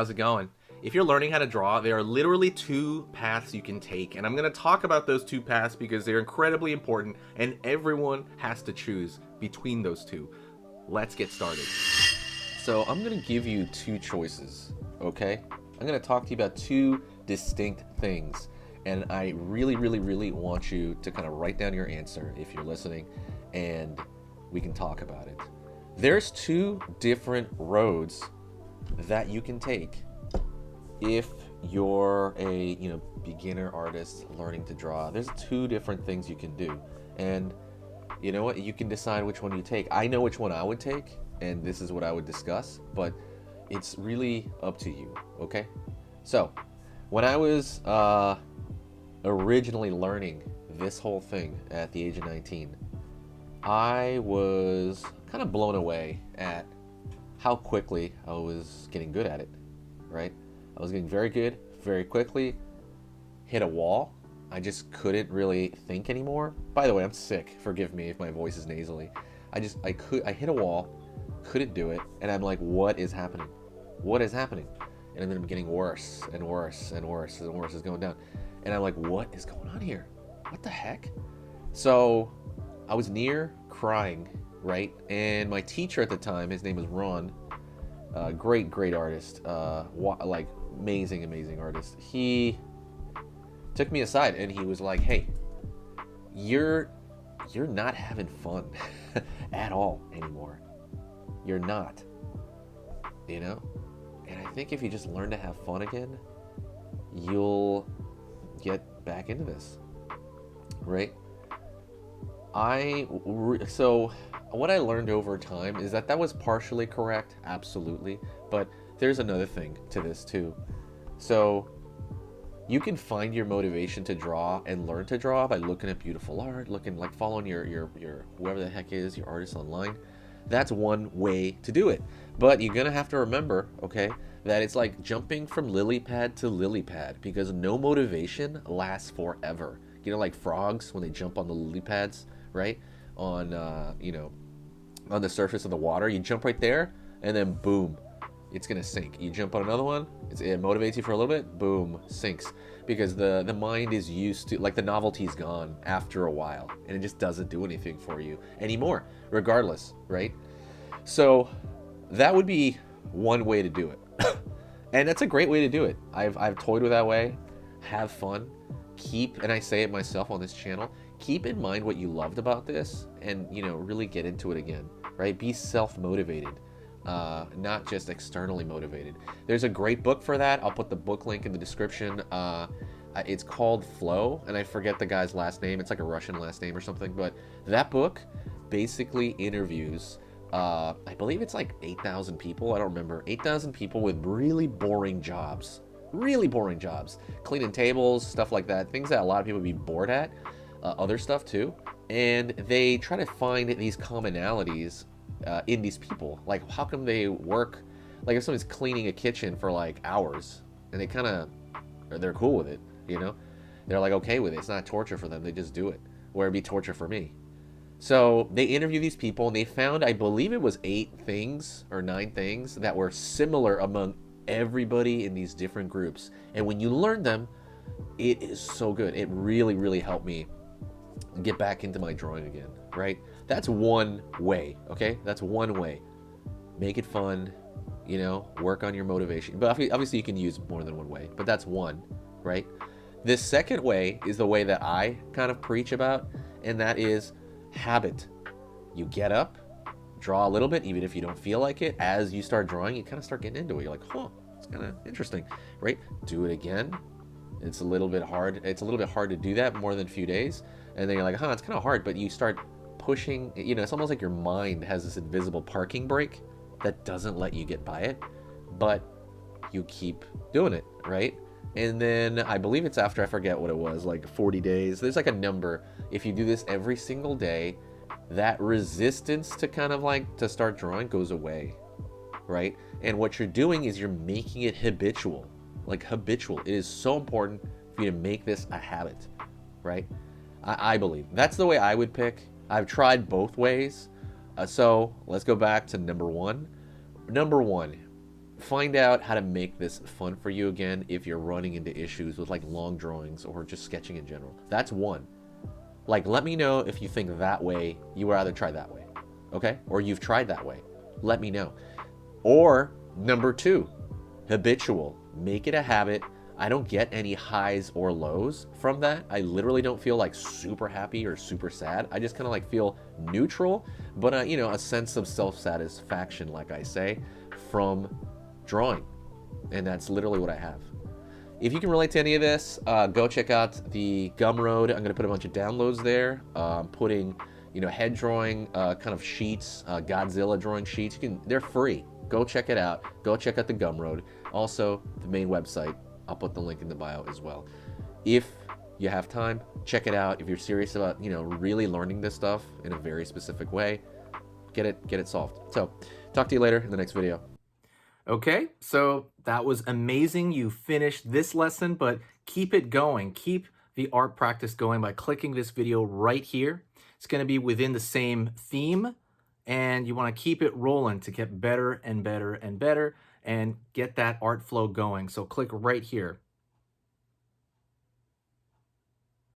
how's it going? If you're learning how to draw, there are literally two paths you can take, and I'm going to talk about those two paths because they're incredibly important, and everyone has to choose between those two. Let's get started. So I'm going to give you two choices, okay? I'm going to talk to you about two distinct things, and I really, really, really want you to kind of write down your answer if you're listening, and we can talk about it. There's two different roads that you can take if you're a beginner artist learning to draw. There's two different things you can do, and you know what, you can decide which one you take. I know which one I would take, and this is what I would discuss, but it's really up to you. Okay, so when I was originally learning this whole thing at the age of 19, I was kind of blown away at how quickly I was getting good at it, right? I was getting very good very quickly, hit a wall. I just couldn't really think anymore. By the way, I'm sick. Forgive me if my voice is nasally. I hit a wall, couldn't do it, and I'm like, what is happening? What is happening? And then I'm getting worse and worse and worse and worse. It's going down. And I'm like, what is going on here? What the heck? So I was near crying, right? And my teacher at the time, his name was Ron, great artist, like amazing artist. He took me aside and he was like, hey, you're not having fun at all anymore. You're not, And I think if you just learn to have fun again, you'll get back into this, right? So what I learned over time is that was partially correct, absolutely, but there's another thing to this too. So you can find your motivation to draw and learn to draw by looking at beautiful art, following your whoever the heck is your artist online. That's one way to do it, but you're gonna have to remember, okay, that it's like jumping from lily pad to lily pad, because no motivation lasts forever. Like frogs when they jump on the lily pads, right? On on the surface of the water, you jump right there, and then boom, it's gonna sink. You jump on another one, it motivates you for a little bit, boom, sinks, because the mind is used to, like, the novelty's gone after a while, and it just doesn't do anything for you anymore, regardless, right? So that would be one way to do it, and that's a great way to do it. I've toyed with that way. Have fun. And I say it myself on this channel, keep in mind what you loved about this, and really get into it again, right? Be self-motivated, not just externally motivated. There's a great book for that. I'll put the book link in the description. It's called Flow, and I forget the guy's last name. It's like a Russian last name or something, but that book basically interviews, I believe it's like 8,000 people. I don't remember. 8,000 people with really boring jobs. Cleaning tables, stuff like that, things that a lot of people would be bored at, other stuff too, and they try to find these commonalities in these people. Like, how come they work, like if someone's cleaning a kitchen for like hours, and they're cool with it, they're like okay with it, it's not torture for them, they just do it, where it'd be torture for me. So they interview these people, and they found, I believe it was 8 things or 9 things that were similar among everybody in these different groups, and when you learn them, it is so good. It really helped me get back into my drawing again, right? That's one way, okay? That's one way. Make it fun, work on your motivation, but obviously you can use more than one way, but that's one, right? This second way is the way that I kind of preach about, and that is habit. You get up, draw a little bit, even if you don't feel like it. As you start drawing, you kind of start getting into it. You're like, it's kind of interesting, right? Do it again. It's a little bit hard. It's a little bit hard to do that more than a few days. And then you're like, it's kind of hard, but you start pushing, it's almost like your mind has this invisible parking brake that doesn't let you get by it, but you keep doing it, right? And then I believe it's after, I forget what it was, like 40 days. There's like a number. If you do this every single day, that resistance to kind of like to start drawing goes away, right? And what you're doing is you're making it habitual. It is so important for you to make this a habit, right? I believe that's the way I would pick. I've tried both ways. So let's go back to number one. find out how to make this fun for you again if you're running into issues with like long drawings or just sketching in general. That's one. Like, let me know if you think that way, you would rather try that way, okay? Or you've tried that way. Let me know. Or number two, habitual. Make it a habit. I don't get any highs or lows from that. I literally don't feel like super happy or super sad. I just kind of like feel neutral, but a sense of self-satisfaction, like I say, from drawing. And that's literally what I have. If you can relate to any of this, go check out the Gumroad. I'm going to put a bunch of downloads there. I'm putting, head drawing kind of sheets, Godzilla drawing sheets. They're free. Go check it out. Go check out the Gumroad. Also, the main website. I'll put the link in the bio as well. If you have time, check it out. If you're serious about, really learning this stuff in a very specific way, get it solved. So, talk to you later in the next video. Okay, so that was amazing. You finished this lesson, but keep it going. Keep the art practice going by clicking this video right here. It's going to be within the same theme, and you want to keep it rolling to get better and better and better and get that art flow going. So click right here.